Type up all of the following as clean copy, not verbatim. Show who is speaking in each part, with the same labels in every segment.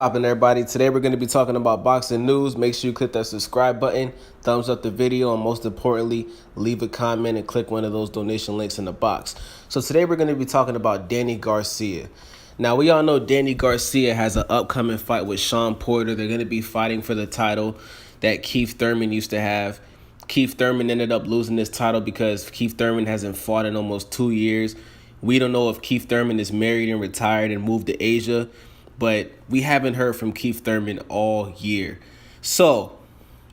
Speaker 1: Poppin' everybody. Today we're going to be talking about boxing news. Make sure you click that subscribe button, thumbs up the video, and most importantly, leave a comment and click one of those donation links in the box. So today we're going to be talking about Danny Garcia. Now we all know Danny Garcia has an upcoming fight with Shawn Porter. They're going to be fighting for the title that Keith Thurman used to have. Keith Thurman ended up losing this title because Keith Thurman hasn't fought in almost 2 years. We don't know if Keith Thurman is married and retired and moved to Asia, but we haven't heard from Keith Thurman all year. So,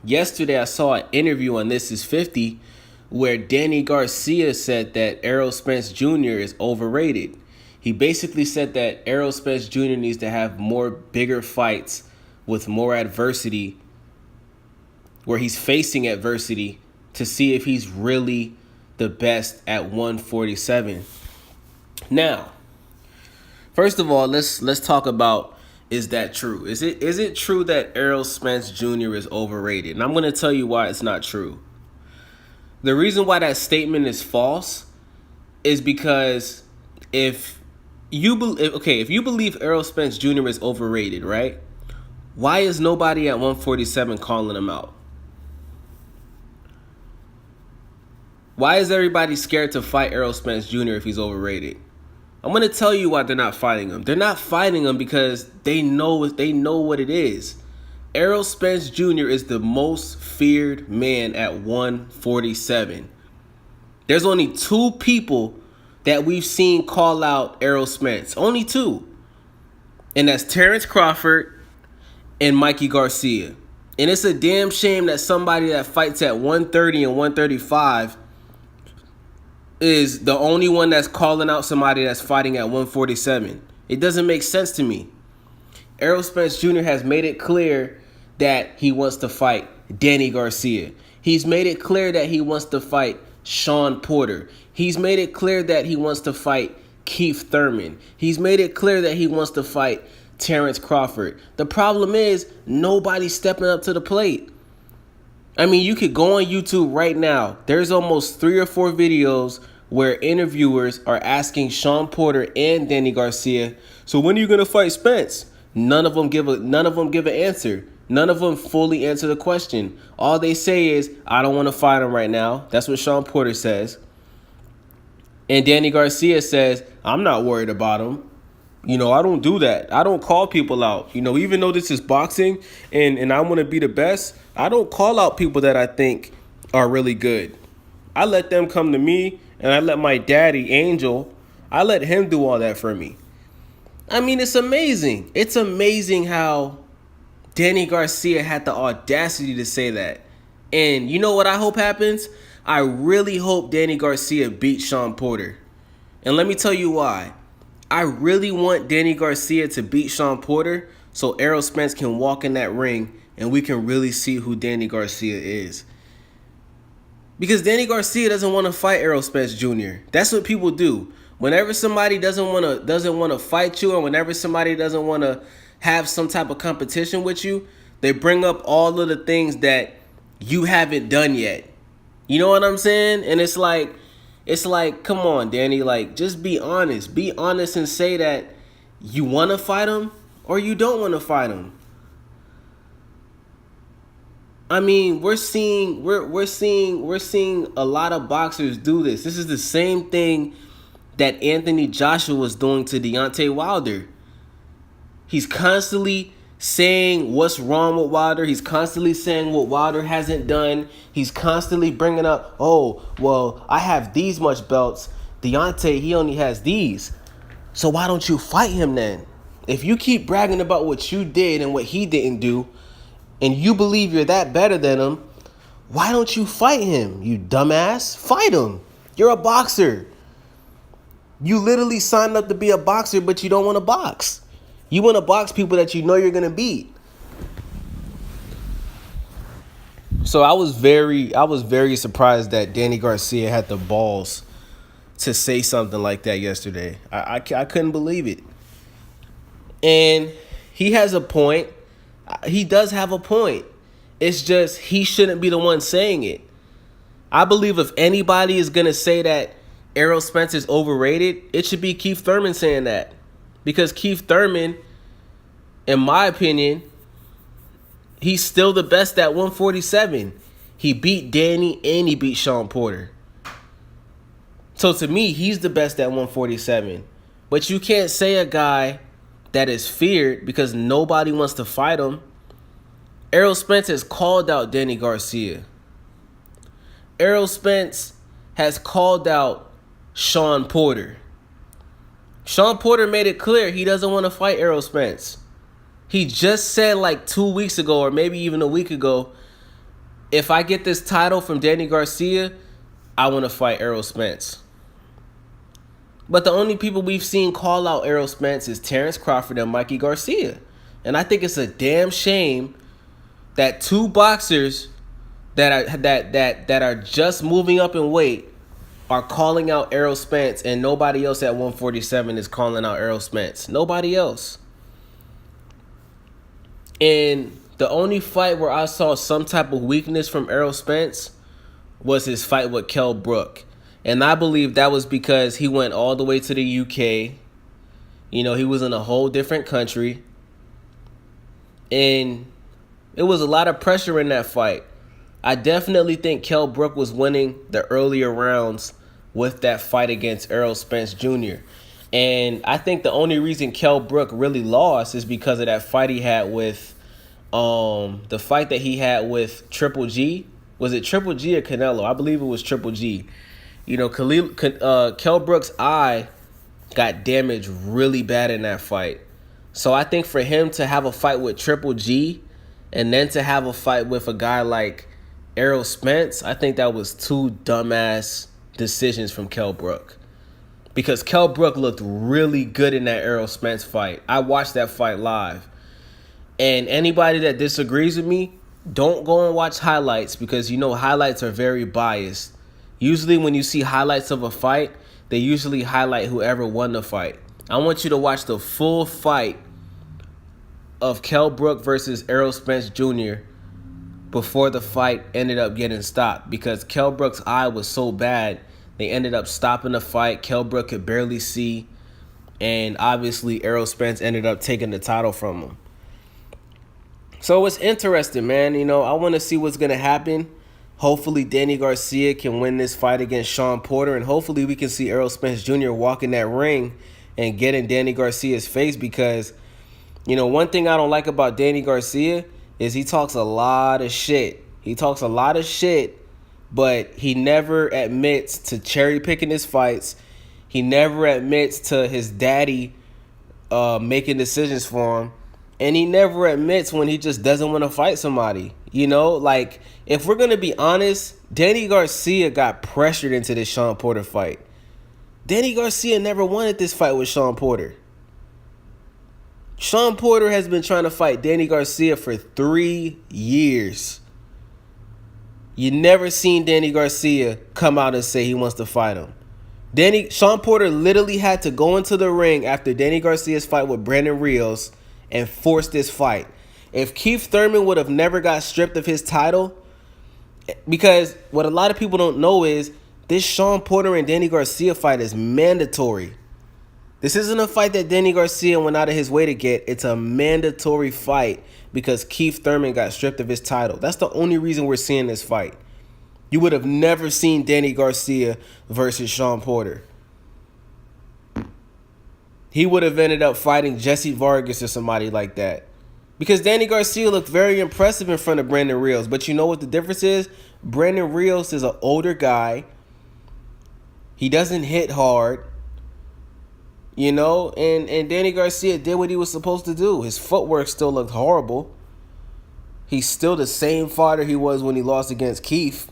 Speaker 1: yesterday I saw an interview on This Is 50 where Danny Garcia said that Errol Spence Jr. is overrated. He basically said that Errol Spence Jr. needs to have more bigger fights with more adversity, where he's facing adversity, to see if he's really the best at 147. Now, first of all, let's talk about, is that true? Is it true that Errol Spence Jr. is overrated? And I'm going to tell you why it's not true. The reason why that statement is false is because if you believe Errol Spence Jr. is overrated, right? Why is nobody at 147 calling him out? Why is everybody scared to fight Errol Spence Jr. if he's overrated? I'm going to tell you why they're not fighting him. They're not fighting him because they know what it is. Errol Spence Jr. is the most feared man at 147. There's only 2 people that we've seen call out Errol Spence. Only 2. And that's Terrence Crawford and Mikey Garcia. And it's a damn shame that somebody that fights at 130 and 135 is the only one that's calling out somebody that's fighting at 147. It doesn't make sense to me. Errol Spence Jr. has made it clear that he wants to fight Danny Garcia. He's made it clear that he wants to fight Shawn Porter. He's made it clear that he wants to fight Keith Thurman. He's made it clear that he wants to fight Terrence Crawford. The problem is nobody's stepping up to the plate. I mean, you could go on YouTube right now. There's almost 3 or 4 videos where interviewers are asking Shawn Porter and Danny Garcia, so when are you gonna fight Spence? None of them give an answer. None of them fully answer the question. All they say is, I don't want to fight him right now. That's what Shawn Porter says. And Danny Garcia says, I'm not worried about him. I don't do that. I don't call people out. Even though this is boxing and I want to be the best, I don't call out people that I think are really good. I let them come to me, and I let my daddy, Angel, I let him do all that for me. I mean, it's amazing. It's amazing how Danny Garcia had the audacity to say that. And you know what I hope happens? I really hope Danny Garcia beats Shawn Porter. And let me tell you why. I really want Danny Garcia to beat Shawn Porter so Errol Spence can walk in that ring and we can really see who Danny Garcia is. Because Danny Garcia doesn't want to fight Errol Spence Jr. That's what people do. Whenever somebody doesn't want to fight you, or whenever somebody doesn't want to have some type of competition with you, they bring up all of the things that you haven't done yet. You know what I'm saying? And it's like, come on, Danny, just be honest. Be honest and say that you want to fight him or you don't want to fight him. I mean, we're seeing a lot of boxers do this. This is the same thing that Anthony Joshua was doing to Deontay Wilder. He's constantly saying what's wrong with Wilder. He's constantly saying what Wilder hasn't done. He's constantly bringing up, oh, well, I have these much belts. Deontay, he only has these. So why don't you fight him then? If you keep bragging about what you did and what he didn't do, and you believe you're that better than him, why don't you fight him, you dumbass? Fight him. You're a boxer. You literally signed up to be a boxer, but you don't want to box. You want to box people that you know you're going to beat. So I was very surprised that Danny Garcia had the balls to say something like that yesterday. I couldn't believe it. And he has a point. He does have a point. It's just he shouldn't be the one saying it. I believe if anybody is going to say that Errol Spence is overrated, it should be Keith Thurman saying that. Because Keith Thurman In my opinion, he's still the best at 147. He beat Danny and he beat Shawn Porter. So to me, he's the best at 147. But you can't say a guy that is feared because nobody wants to fight him. Errol Spence has called out Danny Garcia. Errol Spence has called out Shawn Porter. Shawn Porter made it clear he doesn't want to fight Errol Spence. He just said like 2 weeks ago or maybe even a week ago, if I get this title from Danny Garcia, I want to fight Errol Spence. But the only people we've seen call out Errol Spence is Terrence Crawford and Mikey Garcia. And I think it's a damn shame that two boxers that are just moving up in weight are calling out Errol Spence, and nobody else at 147 is calling out Errol Spence. Nobody else. And the only fight where I saw some type of weakness from Errol Spence was his fight with Kell Brook. And I believe that was because he went all the way to the UK. You know, he was in a whole different country. And it was a lot of pressure in that fight. I definitely think Kell Brook was winning the earlier rounds with that fight against Errol Spence Jr. And I think the only reason Kell Brook really lost is because of that fight he had with the fight that he had with Triple G. Was it Triple G or Canelo? I believe it was Triple G. You know, Kell Brook's eye got damaged really bad in that fight. So I think for him to have a fight with Triple G and then to have a fight with a guy like Errol Spence, I think that was two dumbass decisions from Kell Brook. Because Kell Brook looked really good in that Errol Spence fight. I watched that fight live. And anybody that disagrees with me, don't go and watch highlights because you know highlights are very biased. Usually when you see highlights of a fight, they usually highlight whoever won the fight. I want you to watch the full fight of Kell Brook versus Errol Spence Jr. before the fight ended up getting stopped because Kell Brook's eye was so bad, they ended up stopping the fight. Kell Brook could barely see, and obviously Errol Spence ended up taking the title from him. So it's interesting, man. You know, I want to see what's going to happen. Hopefully Danny Garcia can win this fight against Shawn Porter, and hopefully we can see Errol Spence Jr. walk in that ring and get in Danny Garcia's face because, you know, one thing I don't like about Danny Garcia is he talks a lot of shit. He talks a lot of shit, but he never admits to cherry picking his fights. He never admits to his daddy making decisions for him. And he never admits when he just doesn't want to fight somebody. You know, like, if we're going to be honest, Danny Garcia got pressured into this Shawn Porter fight. Danny Garcia never wanted this fight with Shawn Porter. Shawn Porter has been trying to fight Danny Garcia for 3 years. You never seen Danny Garcia come out and say he wants to fight him. Shawn Porter literally had to go into the ring after Danny Garcia's fight with Brandon Rios and force this fight. If Keith Thurman would have never got stripped of his title, because what a lot of people don't know is this Shawn Porter and Danny Garcia fight is mandatory. This isn't a fight that Danny Garcia went out of his way to get. It's a mandatory fight because Keith Thurman got stripped of his title. That's the only reason we're seeing this fight. You would have never seen Danny Garcia versus Shawn Porter. He would have ended up fighting Jesse Vargas or somebody like that. Because Danny Garcia looked very impressive in front of Brandon Rios. But you know what the difference is? Brandon Rios is an older guy. He doesn't hit hard. You know, and Danny Garcia did what he was supposed to do. His footwork still looked horrible. He's still the same fighter he was when he lost against Keith.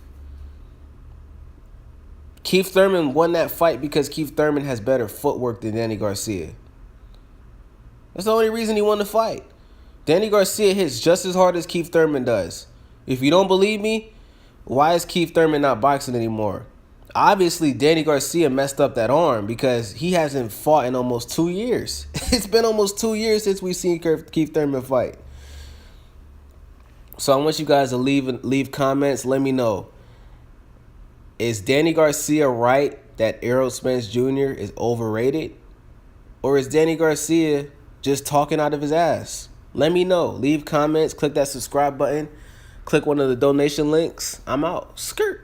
Speaker 1: Keith Thurman won that fight because Keith Thurman has better footwork than Danny Garcia. That's the only reason he won the fight. Danny Garcia hits just as hard as Keith Thurman does. If you don't believe me, why is Keith Thurman not boxing anymore? Obviously, Danny Garcia messed up that arm because he hasn't fought in almost 2 years. It's been almost 2 years since we've seen Keith Thurman fight. So I want you guys to leave comments. Let me know. Is Danny Garcia right that Errol Spence Jr. is overrated? Or is Danny Garcia just talking out of his ass? Let me know. Leave comments. Click that subscribe button. Click one of the donation links. I'm out. Skirt.